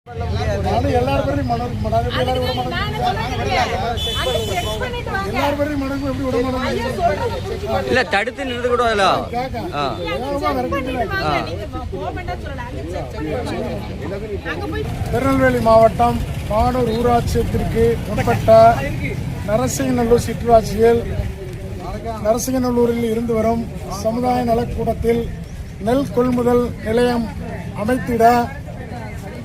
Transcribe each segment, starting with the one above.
இல்ல தடுத்து நிறுத்த கூட திருநெல்வேலி மாவட்டம் மானூர் ஊராட்சியத்திற்கு உட்பட்ட நரசிங்கநல்லூர் சிற்றூராட்சியில் நரசிங்கநல்லூரில் இருந்து வரும் சமுதாய நலக்கூடத்தில் நெல் கொள்முதல் நிலையம் அமைத்திட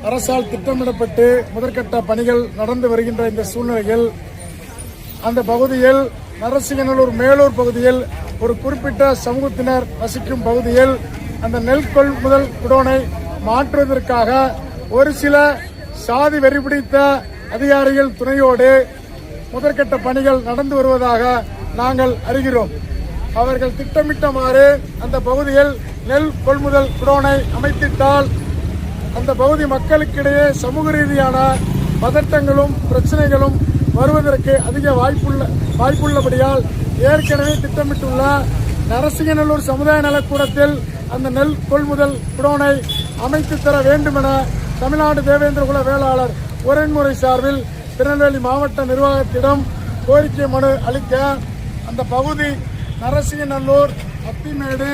அரசால் திட்டமிடப்பட்டு முதற்கட்ட பணிகள் நடந்து வருகின்ற இந்த சூழ்நிலையில் அந்த பகுதியில் நரசிங்கநல்லூர் மேலூர் பகுதியில் ஒரு குறிப்பிட்ட சமூகத்தினர் வசிக்கும் பகுதியில் அந்த நெல் கொள்முதல் குடோனை மாற்றுவதற்காக ஒரு சில சாதி வெறி பிடித்த அதிகாரிகள் துணையோடு முதற்கட்ட பணிகள் நடந்து வருவதாக நாங்கள் அறிகிறோம். அவர்கள் திட்டமிட்டமாறு அந்த பகுதியில் நெல் கொள்முதல் குடோனை அமைத்திட்டால் அந்த பகுதி மக்களுக்கிடையே சமூக ரீதியான பதட்டங்களும் பிரச்சனைகளும் வருவதற்கு அதிக வாய்ப்புள்ளபடியால் ஏற்கனவே திட்டமிட்டுள்ள நரசிங்கநல்லூர் சமுதாய நலக்கூடத்தில் அந்த நெல் கொள்முதல் குடோனை அமைத்து தர வேண்டும் என தமிழ்நாடு தேவேந்திர குல வேளாளர் உரைமுறை சார்பில் திருநெல்வேலி மாவட்ட நிர்வாகத்திடம் கோரிக்கை மனு அளிக்க அந்த பகுதி நரசிங்கநல்லூர் அத்திமேடு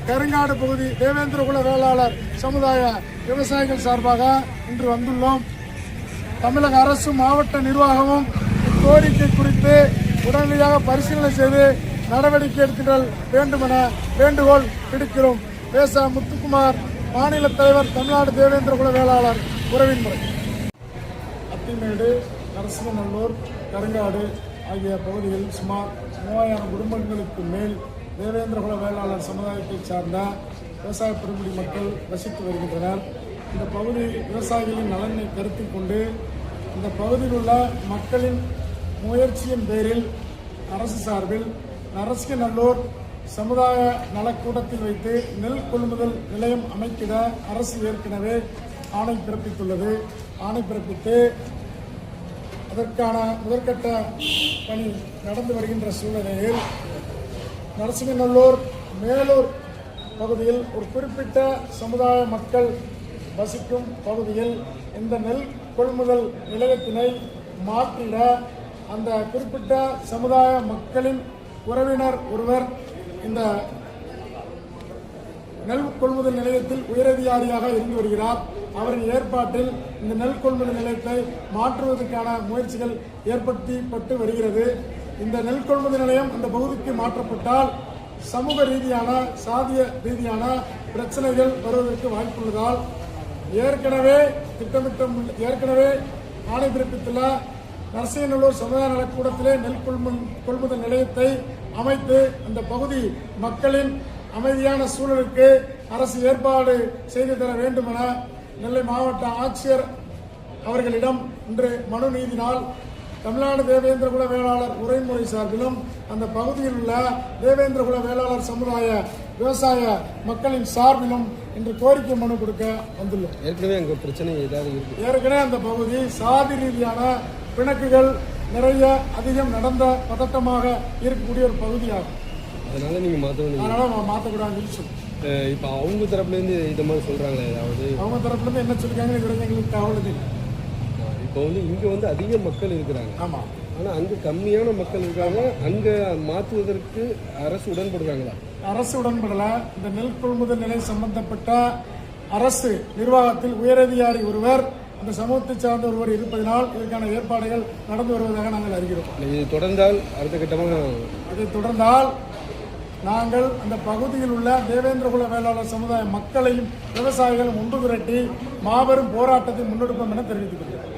கருங்காடு பகுதி தேவேந்திர குல வேளாளர் சமுதாய விவசாயிகள் சார்பாக இன்று வந்துள்ளோம். தமிழக அரசு மாவட்ட நிர்வாகமும் இக்கோரிக்கை குறித்து உடனடியாக பரிசீலனை செய்து நடவடிக்கை எடுக்க வேண்டும் என வேண்டுகோள் விடுக்கிறோம். பேச முத்துக்குமார், மாநில தலைவர், தமிழ்நாடு தேவேந்திர குல வேளாளர் உறவின் முறை. அத்திமேடு, நரசிங்கநல்லூர், கருங்காடு ஆகிய பகுதியில் சுமார் 3000 குடும்பங்களுக்கு மேல் தேவேந்திர குல வேளாளர் சமுதாயத்தைச் சார்ந்த விவசாய பெருங்குடி மக்கள் வசித்து வருகின்றனர். இந்த பகுதி விவசாயிகளின் நலனை கருத்தில் கொண்டு இந்த பகுதியில் உள்ள மக்களின் முயற்சியின் பேரில் அரசு சார்பில் நரசிங்கநல்லூர் சமுதாய நலக்கூடத்தில் வைத்து நெல் கொள்முதல் நிலையம் அமைத்திட அரசு ஏற்கனவே ஆணை பிறப்பித்துள்ளது. ஆணை பிறப்பித்து அதற்கான முதற்கட்ட பணி நடந்து வருகின்ற சூழ்நிலையில் நரசிங்கநல்லூர் மேலூர் பகுதியில் ஒரு குறிப்பிட்ட சமுதாய மக்கள் வசிக்கும் பகுதியில் இந்த நெல் கொள்முதல் நிலையத்தினை மாற்றிட அந்த குறிப்பிட்ட சமுதாய மக்களின் உறவினர் ஒருவர் இந்த நெல் கொள்முதல் நிலையத்தில் உயரதிகாரியாக இருந்து வருகிறார். அவரின் ஏற்பாட்டில் இந்த நெல் கொள்முதல் நிலையத்தை மாற்றுவதற்கான முயற்சிகள் ஏற்படுத்தப்பட்டு வருகிறது. இந்த நெல் கொள்முதல் நிலையம் அந்த பகுதிக்கு மாற்றப்பட்டால் சமூக ரீதியான சாதிய ரீதியான பிரச்சனைகள் வருவதற்கு வாய்ப்புள்ளதால் ஏற்கனவே ஆணை பிறப்பித்துள்ள நரசிங்கநல்லூர் சமுதாய நலக்கூடத்திலே நெல் கொள்முதல் நிலையத்தை அமைத்து அந்த பகுதி மக்களின் அமைதியான சூழலுக்கு அரசு ஏற்பாடு செய்து தர வேண்டும் என நெல்லை மாவட்ட ஆட்சியர் அவர்களிடம் இன்று மனு நீதினால் தமிழ்நாடு தேவேந்திர குல வேளாளர் உரைமுறை சார்பிலும் அந்த பகுதியில் உள்ள தேவேந்திர குல வேளாளர் சமுதாய விவசாய மக்களின் சார்பிலும் இன்று கோரிக்கை மனு கொடுக்க வந்துள்ளோம். ஏற்கனவே அந்த பகுதி சாதி ரீதியான பிணக்குகள் நிறைய அதிகம் நடந்த பதட்டமாக இருக்கக்கூடிய ஒரு பகுதியாகும். அதனால மாற்றக்கூடாதுன்னு சொல்லி இப்போ அவங்க தரப்புலேருந்து இந்த மாதிரி சொல்கிறாங்களே, ஏதாவது அவங்க தரப்புலேருந்து என்ன சொல்லிருக்காங்க எங்களுக்கு தகவல் இல்லை. இப்போ இங்கே அதிக மக்கள் இருக்கிறாங்க. ஆமாம். ஆனால் அங்கே கம்மியான மக்கள் இருக்காங்க. அங்கே மாற்றுவதற்கு அரசு உடன்படுறாங்களா? அரசு உடன்படல. இந்த நெல் கொள்முதல் நிலை சம்பந்தப்பட்ட அரசு நிர்வாகத்தில் உயரதிகாரி ஒருவர் அந்த சமூகத்தை சார்ந்த ஒருவர் இருப்பதனால் இதற்கான ஏற்பாடுகள் நடந்து வருவதாக நாங்கள் அறிகிறோம். இது தொடர்ந்தால் அடுத்த கட்டமாக அதை தொடர்ந்தால் நாங்கள் அந்த பகுதியில் உள்ள தேவேந்திர குல வேளாளர் சமுதாய மக்களையும் விவசாயிகளும் ஒன்று திரட்டி மாபெரும் போராட்டத்தை முன்னெடுப்போம் என தெரிவித்துக் கொள்கிறோம்.